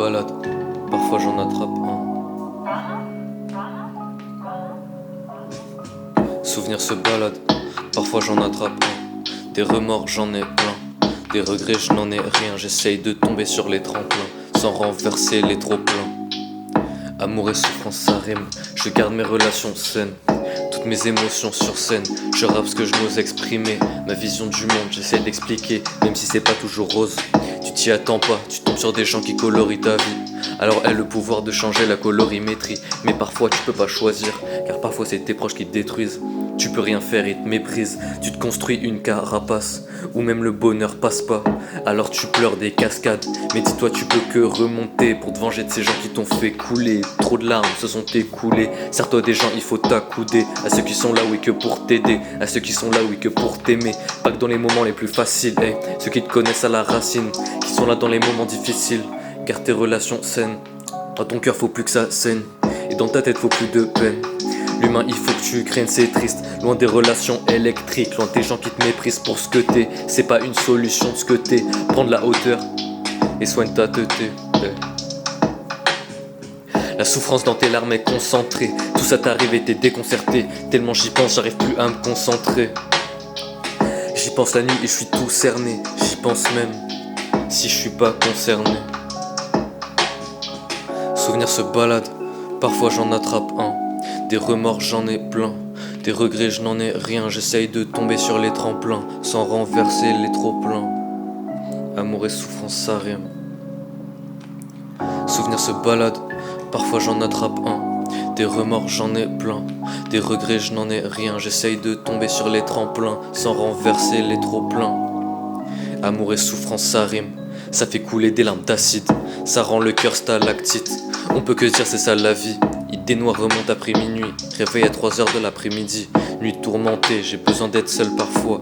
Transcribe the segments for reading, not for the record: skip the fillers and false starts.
balade, parfois j'en attrape un. Souvenir se balade, parfois j'en attrape un. Des remords j'en ai plein, des regrets je n'en ai rien. J'essaye de tomber sur les tremplins, sans renverser les trop-pleins. Amour et souffrance ça rime, je garde mes relations saines. Toutes mes émotions sur scène, je rappe ce que je n'ose exprimer. Ma vision du monde, j'essaie d'expliquer, même si c'est pas toujours rose. Tu t'y attends pas, tu tombes sur des gens qui colorient ta vie. Alors aie le pouvoir de changer la colorimétrie. Mais parfois tu peux pas choisir, car parfois c'est tes proches qui te détruisent. Tu peux rien faire, ils te méprisent. Tu te construis une carapace, où même le bonheur passe pas. Alors tu pleures des cascades, mais dis-toi tu peux que remonter pour te venger de ces gens qui t'ont fait couler. Trop de larmes se sont écoulées. Serre-toi des gens, il faut t'accouder. À ceux qui sont là, oui, que pour t'aider. À ceux qui sont là, oui, que pour t'aimer. Pas que dans les moments les plus faciles, hey. Ceux qui te connaissent à la racine, qui sont là dans les moments difficiles. Car tes relations saines, dans ton cœur faut plus que ça saigne, et dans ta tête faut plus de peine. L'humain il faut que tu craignes, c'est triste. Loin des relations électriques, loin des gens qui te méprisent pour ce que t'es. C'est pas une solution de ce que t'es. Prends de la hauteur et soigne ta teuté. La souffrance dans tes larmes est concentrée. Tout ça t'arrive et t'es déconcerté. Tellement j'y pense, j'arrive plus à me concentrer. J'y pense la nuit et je suis tout cerné. J'y pense même si je suis pas concerné. Souvenir se balade, parfois j'en attrape un. Des remords j'en ai plein, des regrets je n'en ai rien. J'essaye de tomber sur les tremplins, sans renverser les trop-pleins. Amour et souffrance ça rime. Souvenir se balade, parfois j'en attrape un. Des remords j'en ai plein, des regrets je n'en ai rien. J'essaye de tomber sur les tremplins, sans renverser les trop-pleins. Amour et souffrance ça rime, ça fait couler des larmes d'acide. Ça rend le cœur stalactite, on peut que dire c'est ça la vie. Des noirs remontent après minuit, réveil à 3h de l'après-midi. Nuit tourmentée, j'ai besoin d'être seul parfois.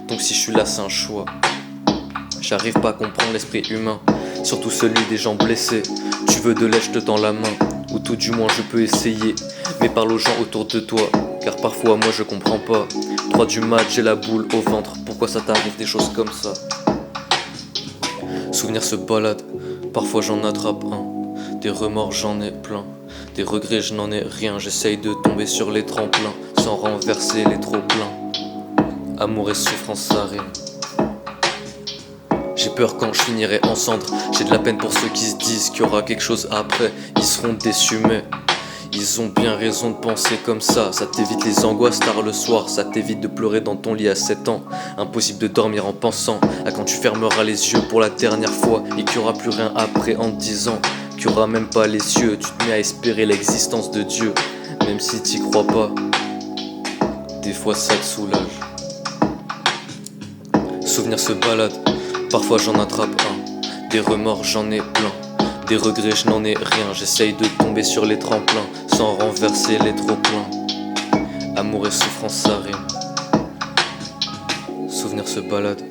Donc si je suis là c'est un choix. J'arrive pas à comprendre l'esprit humain, surtout celui des gens blessés. Tu veux de l'aide, je te tends la main, ou tout du moins je peux essayer. Mais parle aux gens autour de toi, car parfois moi je comprends pas. 3 du mat, j'ai la boule au ventre, pourquoi ça t'arrive des choses comme ça? Souvenir se balade, parfois j'en attrape un. Des remords j'en ai plein, des regrets je n'en ai rien. J'essaye de tomber sur les tremplins, sans renverser les trop-pleins. Amour et souffrance ça rime. J'ai peur quand je finirai en cendres. J'ai de la peine pour ceux qui se disent qu'il y aura quelque chose après. Ils seront déçus mais ils ont bien raison de penser comme ça. Ça t'évite les angoisses tard le soir. Ça t'évite de pleurer dans ton lit à 7 ans. Impossible de dormir en pensant à quand tu fermeras les yeux pour la dernière fois, et qu'il n'y aura plus rien après en te disant qu'il n'y aura même pas les cieux. Tu te mets à espérer l'existence de Dieu, même si t'y crois pas. Des fois ça te soulage. Souvenir se balade, parfois j'en attrape un. Des remords j'en ai plein, des regrets je n'en ai rien. J'essaye de tomber sur les tremplins, sans renverser les trop-pleins. Amour et souffrance ça rime. Souvenir se balade,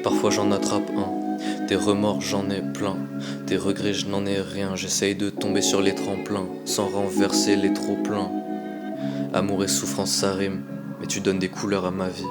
parfois j'en attrape un. Des remords j'en ai plein, des regrets je n'en ai rien. J'essaye de tomber sur les tremplins, sans renverser les trop-pleins. Amour et souffrance ça rime, mais tu donnes des couleurs à ma vie.